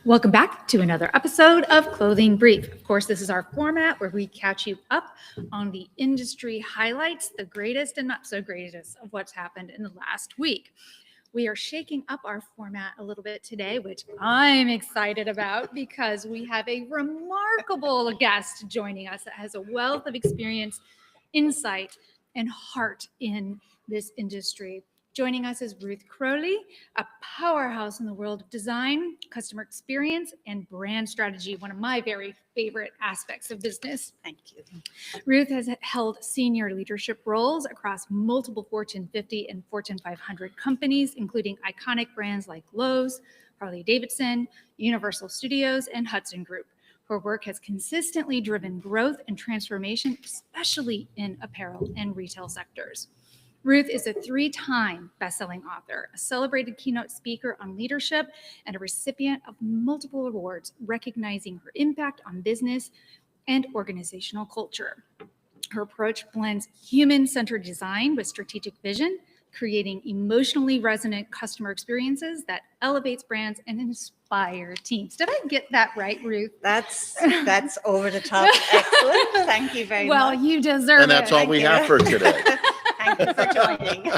Welcome back to another episode of Clothing Brief. Of course, this is our format where we catch you up on the industry highlights, the greatest and not so greatest of what's happened in the last week. We are shaking up our format a little bit today, which I'm excited about because we have a remarkable guest joining us that has a wealth of experience, insight, and heart in this industry. Joining us is Ruth Crowley, a powerhouse in the world of design, customer experience, and brand strategy, one of my very favorite aspects of business. Thank you. Ruth has held senior leadership roles across multiple Fortune 50 and Fortune 500 companies, including iconic brands like Lowe's, Harley-Davidson, Universal Studios, and Hudson Group. Her work has consistently driven growth and transformation, especially in apparel and retail sectors. Ruth is a 3-time best-selling author, a celebrated keynote speaker on leadership, and a recipient of multiple awards recognizing her impact on business and organizational culture. Her approach blends human-centered design with strategic vision, creating emotionally resonant customer experiences that elevates brands and inspire teams. Did I get that right, Ruth? That's over the top. Excellent. Thank you very much. Well, you deserve it. And that's all we have for today. Thank you for joining.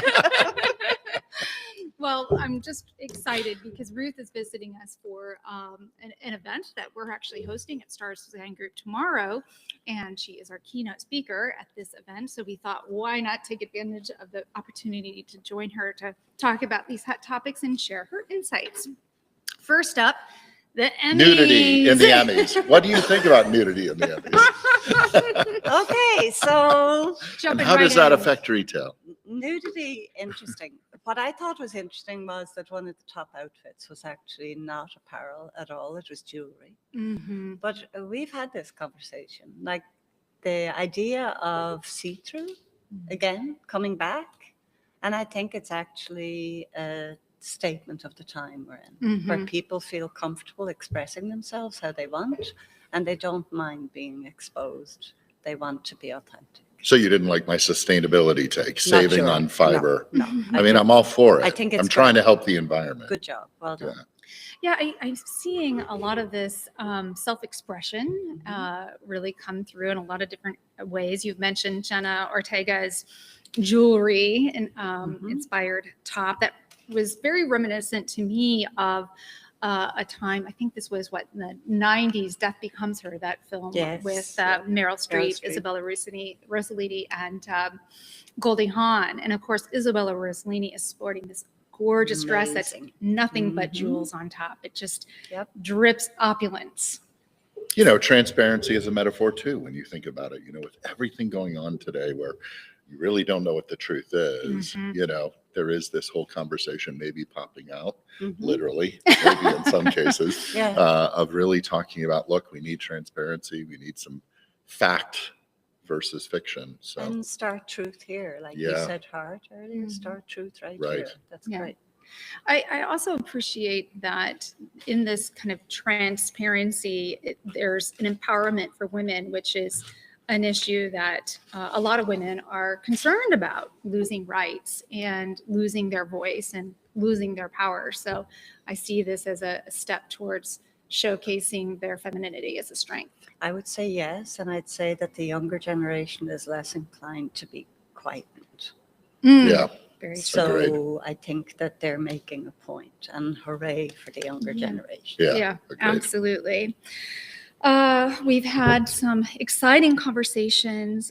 Well, I'm just excited because Ruth is visiting us for an event that we're actually hosting at Stars Design Group tomorrow, and she is our keynote speaker at this event. So we thought, why not take advantage of the opportunity to join her to talk about these hot topics and share her insights. First up, the Emmys. Nudity in the Emmys. What do you think about nudity in the Emmys? Okay, so And how does that affect retail? nudity, interesting. What I thought was interesting was that one of the top outfits was actually not apparel at all. It was jewelry. Mm-hmm. But we've had this conversation, like the idea of see-through, again, coming back. And I think it's actually a statement of the time we're in, where people feel comfortable expressing themselves how they want, and they don't mind being exposed. They want to be authentic. So you didn't like my sustainability take, saving sure. on fiber. No. I mean, I'm all for it. I think it's I'm trying good. to help the environment. Good job. Well done. Yeah, I'm seeing a lot of this self-expression really come through in a lot of different ways. You've mentioned Jenna Ortega's jewelry and inspired top that was very reminiscent to me of a time, I think this was in the 90s, Death Becomes Her, that film with Meryl Streep, Isabella Rossellini, and Goldie Hawn. And of course, Isabella Rossellini is sporting this gorgeous dress that's nothing but jewels on top. It just drips opulence. You know, transparency is a metaphor too, when you think about it, you know, with everything going on today where you really don't know what the truth is, you know, there is this whole conversation maybe popping out, literally, maybe in some cases, of really talking about, look, we need transparency, we need some fact versus fiction. So And start truth here, like you said, heart earlier, start truth right here. That's great. I also appreciate that in this kind of transparency, there's an empowerment for women, which is an issue that a lot of women are concerned about, losing rights and losing their voice and losing their power. So I see this as a step towards showcasing their femininity as a strength. I would say yes, and I'd say that the younger generation is less inclined to be quietened. yeah. Very true. So I think that they're making a point, and hooray for the younger generation. Yeah, absolutely. We've had some exciting conversations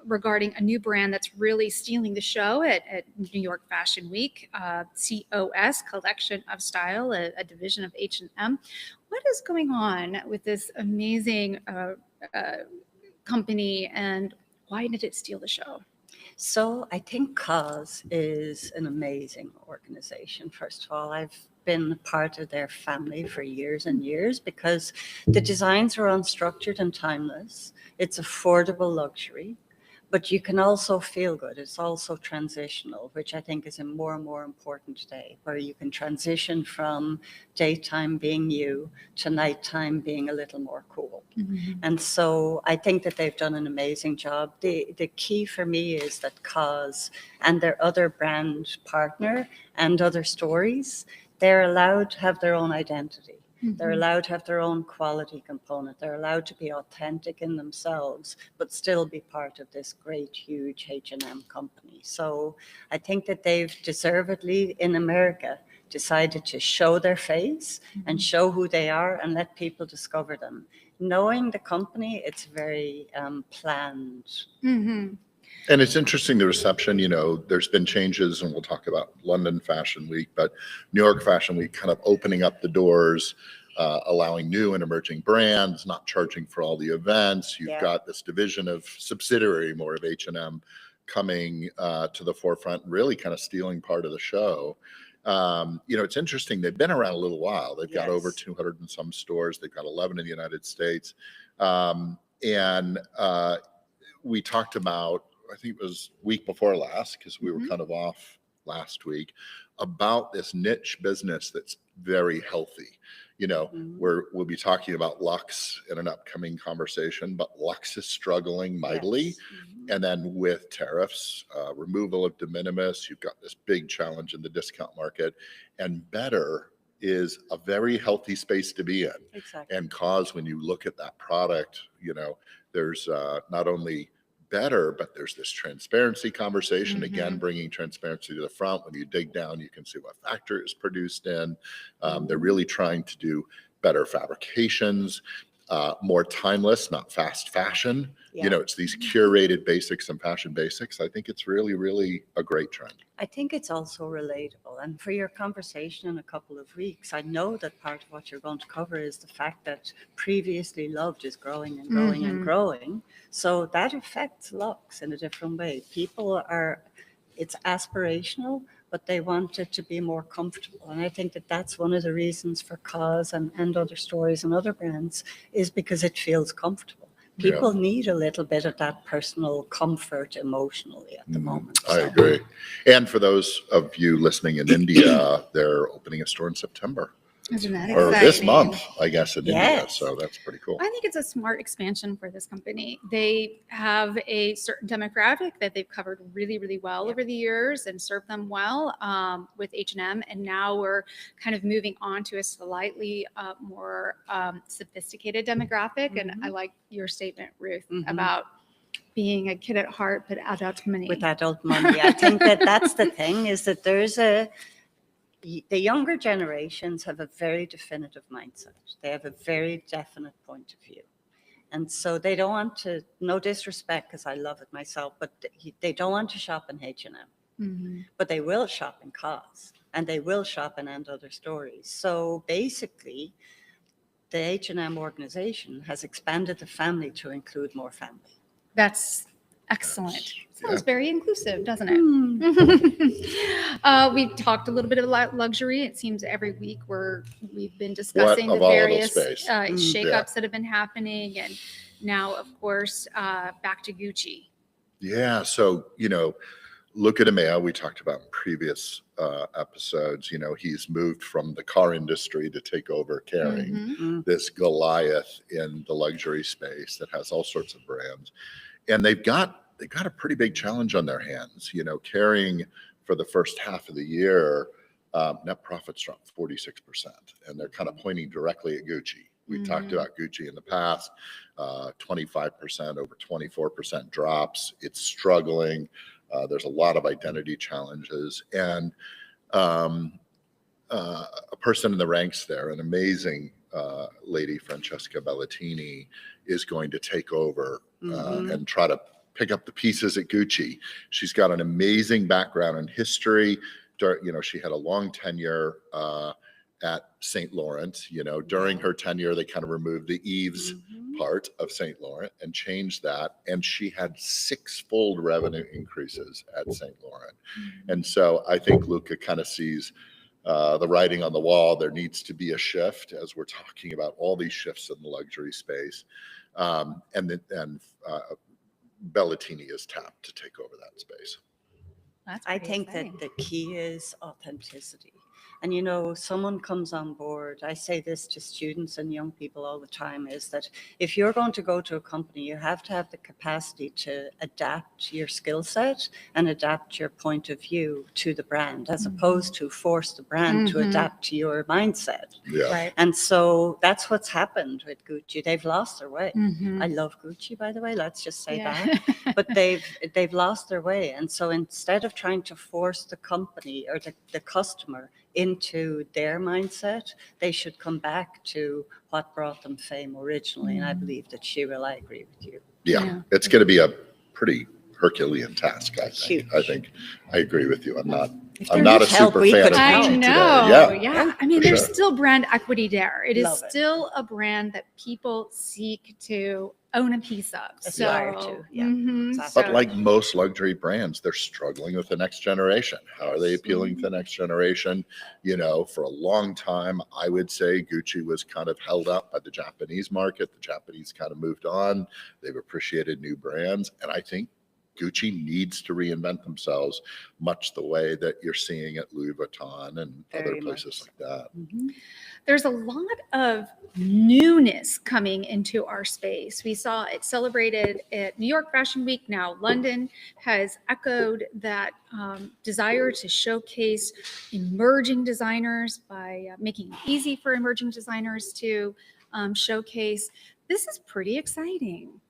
regarding a new brand that's really stealing the show at New York Fashion Week, COS, Collection of Style, a division of H&M. What is going on with this amazing company, and why did it steal the show? So I think COS is an amazing organization. First of all, I've been part of their family for years and years because the designs are unstructured and timeless. It's affordable luxury, but you can also feel good. It's also transitional, which I think is more and more important today, where you can transition from daytime being you to nighttime being a little more cool. And so I think that they've done an amazing job. The key for me is that COS and their other brand partner and other stories, they're allowed to have their own identity. They're allowed to have their own quality component. They're allowed to be authentic in themselves, but still be part of this great, huge H&M company. So I think that they've deservedly, in America, decided to show their face and show who they are and let people discover them. Knowing the company, it's very planned. Mm-hmm. And it's interesting, the reception, you know, there's been changes, and we'll talk about London Fashion Week, but New York Fashion Week kind of opening up the doors, allowing new and emerging brands, not charging for all the events. You've got this division of subsidiary more of H&M coming to the forefront, really kind of stealing part of the show. You know, it's interesting. They've been around a little while. They've got over 200 and some stores. They've got 11 in the United States. We talked about, I think it was week before last, because we were kind of off last week, about this niche business that's very healthy. You know, we'll be talking about Luxe in an upcoming conversation, but Luxe is struggling mightily. And then with tariffs, removal of de minimis, you've got this big challenge in the discount market. And Better is a very healthy space to be in. Exactly. And cause, when you look at that product, you know, there's not only Better, but there's this transparency conversation, again, bringing transparency to the front. When you dig down, you can see what factory it's produced in. They're really trying to do better fabrications, more timeless, not fast fashion. You know, it's these curated basics and fashion basics. I think it's really, really a great trend. I think it's also relatable. And for your conversation in a couple of weeks, I know that part of what you're going to cover is the fact that previously loved is growing and growing and growing. So that affects Luxe in a different way. People are, it's aspirational, but they want it to be more comfortable. And I think that that's one of the reasons for Cause and other stories and other brands, is because it feels comfortable. People need a little bit of that personal comfort emotionally at the moment. I agree. And for those of you listening in India, they're opening a store in September. Isn't that Or exciting? this month, I guess, in India. So that's pretty cool. I think it's a smart expansion for this company. They have a certain demographic that they've covered really, really well over the years and served them well with H&M. And now we're kind of moving on to a slightly more sophisticated demographic. And I like your statement, Ruth, about being a kid at heart, but adult money. With adult money. I think that that's the thing, is that the younger generations have a very definitive mindset. They have a very definite point of view. And so they don't want to, no disrespect, because I love it myself, but they don't want to shop in H&M. But they will shop in Cause, and they will shop in And Other Stories. So basically, the H&M organization has expanded the family to include more family. That's excellent. Sounds very inclusive, doesn't it? We talked a little bit about luxury. It seems every week we've been discussing the various shakeups that have been happening, and now, of course, back to Gucci. Yeah. So, you know, look at Emea. We talked about in previous episodes. You know, he's moved from the car industry to take over carrying this Goliath in the luxury space that has all sorts of brands, and they've got a pretty big challenge on their hands. You know, carrying for the first half of the year, net profits dropped 46%, and they're kind of pointing directly at Gucci. We talked about Gucci in the past, 25%, over 24% drops. It's struggling. There's a lot of identity challenges, and a person in the ranks there, an amazing lady, Francesca Bellatini, is going to take over and try to pick up the pieces at Gucci. She's got an amazing background in history. You know, she had a long tenure at St. Laurent. You know, during her tenure, they kind of removed the Yves part of St. Laurent and changed that. And she had 6-fold revenue increases at St. Laurent. And so I think Luca kind of sees the writing on the wall. There needs to be a shift, as we're talking about all these shifts in the luxury space. And Bellatini is tapped to take over that space. I think that the key is authenticity. And, you know, someone comes on board. I say this to students and young people all the time, is that if you're going to go to a company, you have to have the capacity to adapt your skill set and adapt your point of view to the brand, as opposed to force the brand to adapt to your mindset. Yeah. Right. And so that's what's happened with Gucci. They've lost their way. Mhm. I love Gucci, by the way. Let's just say Yeah. that. But they've lost their way. And so instead of trying to force the company or the customer into their mindset, they should come back to what brought them fame originally. And I believe that she will. I agree with you. Yeah. Yeah. It's going to be a pretty Herculean task, I think. Huge. I think I agree with you. I'm not there a was help, super we fan could of help. I Gucci know. today. Yeah. I mean, for there's sure. still brand equity there. It is Love it. still a brand that people seek to own a piece of. Aspire So, to, yeah. mhm, Exactly. But so- like most luxury brands, they're struggling with the next generation. How are they appealing to the next generation? You know, for a long time, I would say Gucci was kind of held up by the Japanese market. The Japanese kind of moved on. They've appreciated new brands. And I think Gucci needs to reinvent themselves, much the way that you're seeing at Louis Vuitton and other Very places much like that. there's a lot of newness coming into our space. We saw it celebrated at New York Fashion Week. Now London has echoed that desire to showcase emerging designers by making it easy for emerging designers to showcase. This is pretty exciting.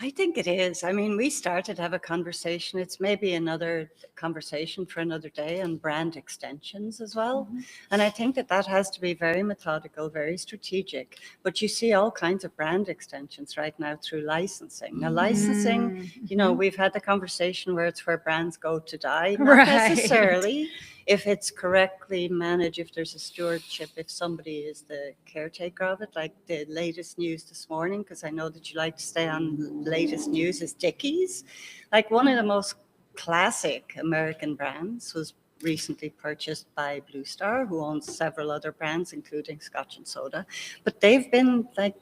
I think it is. I mean, we started to have a conversation. It's maybe another conversation for another day on brand extensions as well. And I think that has to be very methodical, very strategic. But you see all kinds of brand extensions right now through licensing. Now, licensing, you know, we've had the conversation where it's where brands go to die. Not Right. necessarily. If it's correctly managed, if there's a stewardship, if somebody is the caretaker of it, like the latest news this morning, because I know that you like to stay on latest news, is Dickies. Like one of the most classic American brands was recently purchased by Blue Star, who owns several other brands, including Scotch and Soda. But they've been like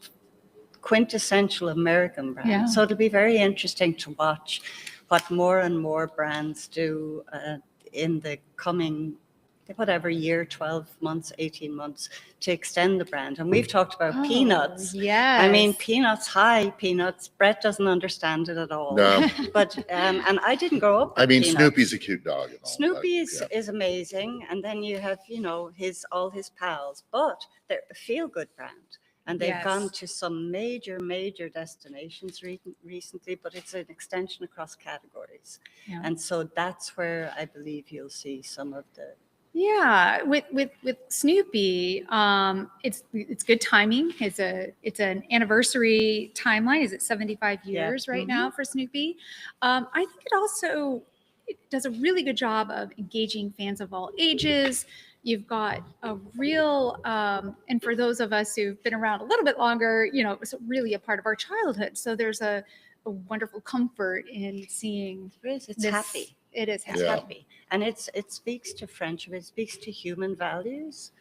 quintessential American brands. Yeah. So it'll be very interesting to watch what more and more brands do in the coming, whatever year, 12 months, 18 months, to extend the brand. And we've talked about Peanuts. Yes. I mean, Peanuts, hi, Peanuts. Brett doesn't understand it at all. No, But, and I didn't grow up with I mean, Peanuts. Snoopy's a cute dog. And all, Snoopy but, is amazing. And then you have, you know, all his pals, but they're a feel-good brand. And they've Yes. gone to some major destinations recently, but it's an extension across categories. Yeah. And so that's where I believe you'll see some of the. Yeah, with Snoopy, it's good timing. It's an anniversary timeline. Is it 75 years right now for Snoopy? I think it does a really good job of engaging fans of all ages. You've got a real, and for those of us who've been around a little bit longer, you know, it was really a part of our childhood. So there's a wonderful comfort in seeing. It's this. happy. It is It's happy. Yeah. happy. And it speaks to friendship. It speaks to human values.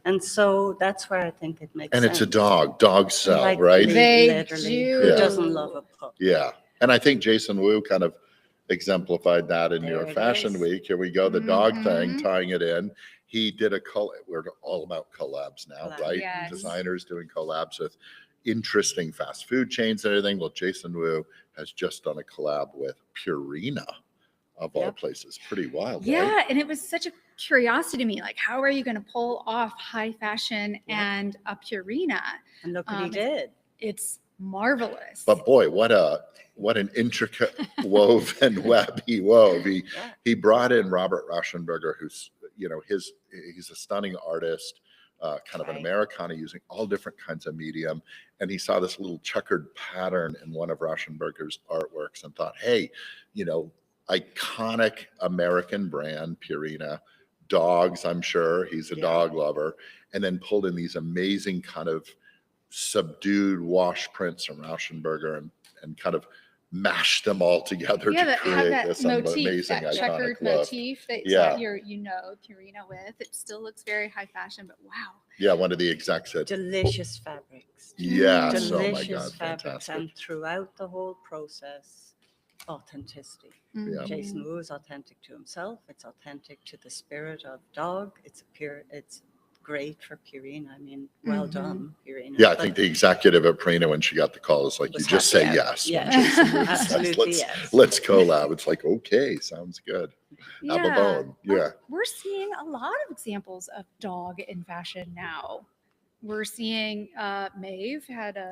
And so that's where I think it makes and sense. it's a dog. Dogs sell, Like, right? They literally, do. who Yeah. doesn't love a pup? Yeah. And I think Jason Wu kind of exemplified that in New There York it Fashion is. Week. Here we go, the dog thing, Mhm. tying it in. He did we're all about collabs now, Collabs. right? Yes. Designers doing collabs with interesting fast food chains and everything. Well, Jason Wu has just done a collab with Purina, of all Yep. places. Pretty wild, Yeah, right? and it was such a curiosity to me. Like, how are you going to pull off high fashion and a Purina? And look what he Um, did. It's marvelous. But boy, what an intricate woven web he wove. Yeah. He brought in Robert Rauschenberger, who's, you know, he's a stunning artist, kind of an Right. Americana using all different kinds of medium. And he saw this little checkered pattern in one of Rauschenberger's artworks and thought, hey, you know, iconic American brand, Purina, dogs, I'm sure. He's a Yeah. dog lover. And then pulled in these amazing kind of subdued wash prints from Rauschenberger and kind of mashed them all together yeah, to that had create that this motif, amazing that checkered iconic look. motif that Yeah. you're, Purina with. It still looks very high fashion, but wow. Yeah, one of the execs said, Delicious fabrics. yes, oh my Delicious God, fabrics. fantastic. And throughout the whole process, authenticity. Mhm. Jason Wu is authentic to himself. It's authentic to the spirit of dog. It's great for Purina. I mean, well done, Purina. Yeah, I But think the executive at Purina, when she got the call, is like, you was just happy say out. yes. Yeah. When Jason Wu says, Absolutely yes. let's collab. It's like, okay, sounds good. Have a bone. Yeah. We're seeing a lot of examples of dog in fashion now. We're seeing Maeve had a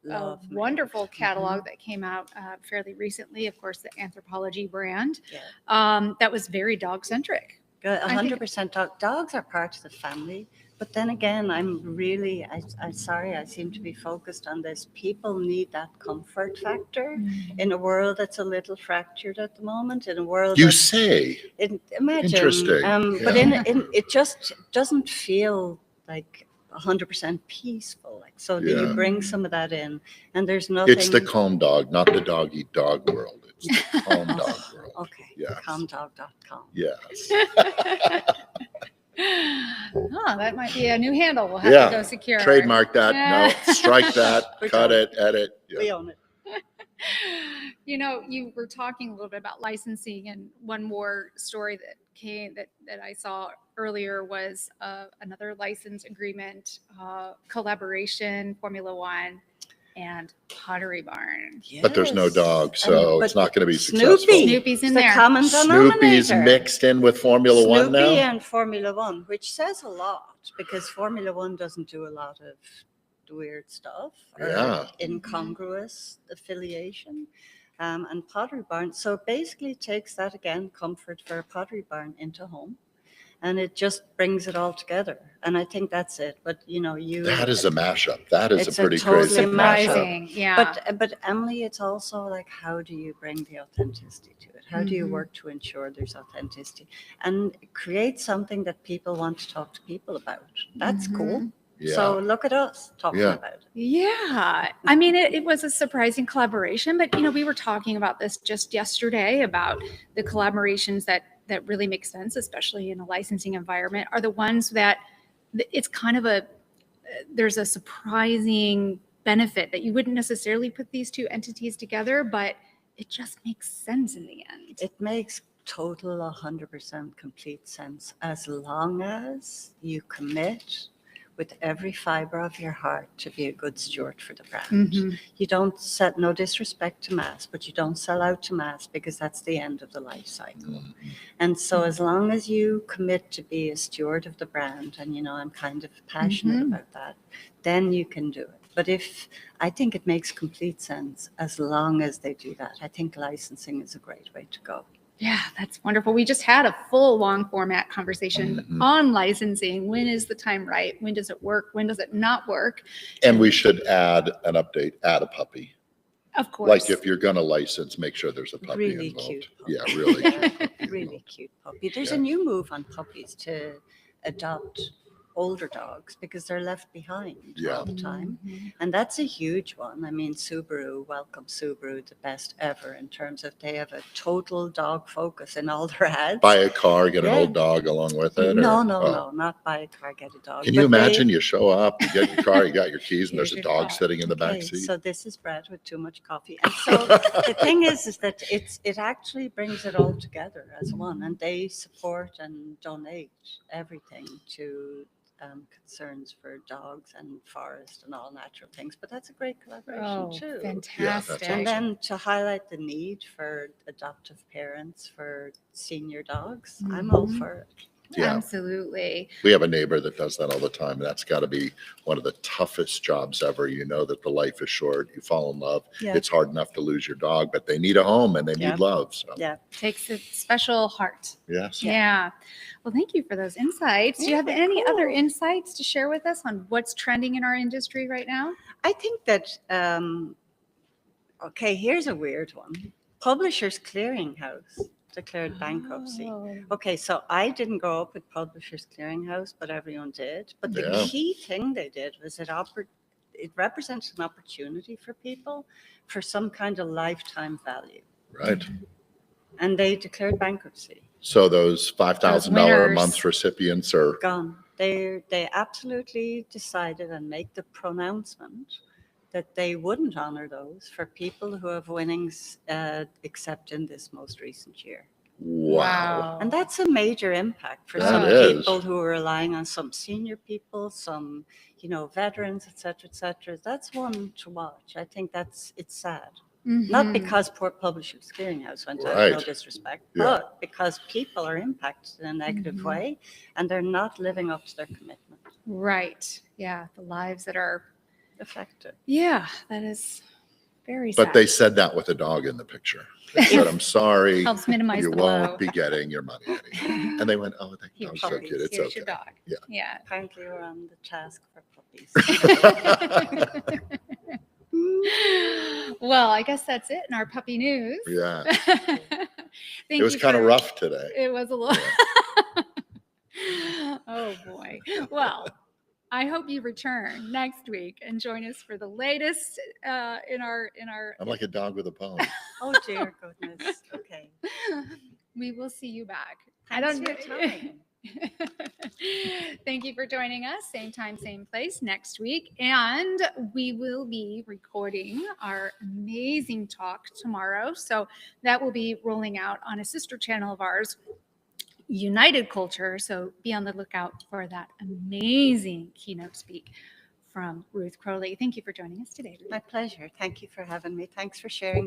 Love Maeve. wonderful catalog that came out fairly recently. Of course, the Anthropology brand Yeah. that was very dog centric. 100% dogs are part of the family. But then again, I'm sorry, I seem to be focused on this. People need that comfort factor in a world that's a little fractured at the moment, in a world You say. imagine. Interesting. But Yeah. it just doesn't feel like 100% peaceful. Like, so then you Yeah. bring some of that in, and there's nothing. It's the calm dog, not the dog eat dog world. It's the calm dog world. Okay. Yes. Calmdog.com. Yes. Oh, that might be a new handle. We'll have to go secure. Trademark that. No, strike that. Cut it. Edit. Yeah. We own it. You know, you were talking a little bit about licensing, and one more story that I saw earlier was another license agreement collaboration, Formula One and Pottery Barn. But there's no dog, so but it's not going to be successful. Snoopy's in the there. common Snoopy's denominator. mixed in with Formula One Snoopy now. and Formula One, which says a lot because Formula One doesn't do a lot of weird stuff or Yeah. incongruous affiliation. And Pottery Barn, so basically takes that again, comfort for a Pottery Barn into home. And it just brings it all together. And I think that's it. But That is a mashup. That is It's a pretty totally crazy mashup. Surprising, yeah. But Emily, it's also like, how do you bring the authenticity to it? How do you work to ensure there's authenticity and create something that people want to talk to people about? That's cool. Yeah. So look at us talking about it. Yeah. I mean, it was a surprising collaboration, but we were talking about this just yesterday about the collaborations that really make sense, especially in a licensing environment, are the ones that it's kind of there's a surprising benefit that you wouldn't necessarily put these two entities together, but it just makes sense in the end. It makes total 100% complete sense as long as you commit with every fiber of your heart to be a good steward for the brand. You don't set, no disrespect to mass, but you don't sell out to mass because that's the end of the life cycle. And so as long as you commit to be a steward of the brand, and I'm kind of passionate about that, then you can do it. But I think it makes complete sense as long as they do that. I think licensing is a great way to go. Yeah, that's wonderful. We just had a full long format conversation on licensing. When is the time right? When does it work? When does it not work? And we should add an update, add a puppy. Of course. Like if you're going to license, make sure there's a puppy Really involved. cute puppy. Yeah, really cute puppy Really involved. cute puppy. There's a new move on puppies to adopt older dogs because they're left behind all the time. And that's a huge one. I mean, welcome Subaru, the best ever in terms of they have a total dog focus in all their ads. Buy a car, get an old dog along with it? No, or, not buy a car, get a dog. Can you imagine you show up, you get your car, you got your keys, and there's a Here's dog your car. sitting in the back seat? So this is Bret with too much coffee. And so the thing is that it actually brings it all together as one, and they support and donate everything to concerns for dogs and forest and all natural things. But that's a great collaboration too. Fantastic. Yeah, And then to highlight the need for adoptive parents for senior dogs, I'm all for it. Yeah. Absolutely. We have a neighbor that does that all the time. And that's got to be one of the toughest jobs ever. You know that the life is short. You fall in love. Yeah. It's hard enough to lose your dog, but they need a home and they need love. So Yeah. Takes a special heart. yes. Yeah. Well, thank you for those insights. Do you have any other insights to share with us on what's trending in our industry right now? I think that, okay, here's a weird one. Publishers Clearinghouse declared bankruptcy. Oh. Okay, so I didn't grow up with Publishers Clearinghouse, but everyone did. But the Yeah. key thing they did was it represented an opportunity for people for some kind of lifetime value. Right. And they declared bankruptcy. So those $5,000 a winners. month recipients are Gone. They absolutely decided and make the pronouncement that they wouldn't honor those for people who have winnings, except in this most recent year. Wow. And that's a major impact for That some is. people who are relying on some senior people, some, veterans, et cetera. That's one to watch. I think it's sad. Not Mhm. because Port Publishers Clearinghouse went out, no Right. disrespect, Yeah. but because people are impacted in a negative Mhm. way and they're not living up to their commitment. Right. Yeah. The lives that are, Affected. yeah, that is very sad. But they said that with a dog in the picture. They said, I'm sorry, Helps minimize you the blow. won't be getting your money anymore. And they went, oh, that Here's dog's so your- cute. It's Here's your okay. dog. Yeah. Yeah. Apparently we're on the task for puppies. Well, I guess that's it in our puppy news. Yeah. Thank It was you kind of for- rough today. It was a little. Oh boy. Well, I hope you return next week and join us for the latest in our. I'm like a dog with a bone. Oh dear goodness. Okay. We will see you back. Thanks for your time. Thank you for joining us. Same time, same place next week. And we will be recording our amazing talk tomorrow. So that will be rolling out on a sister channel of ours, United Culture. So be on the lookout for that amazing keynote speak from Ruth Crowley. Thank you for joining us today, Ruth. My pleasure. Thank you for having me. Thanks for sharing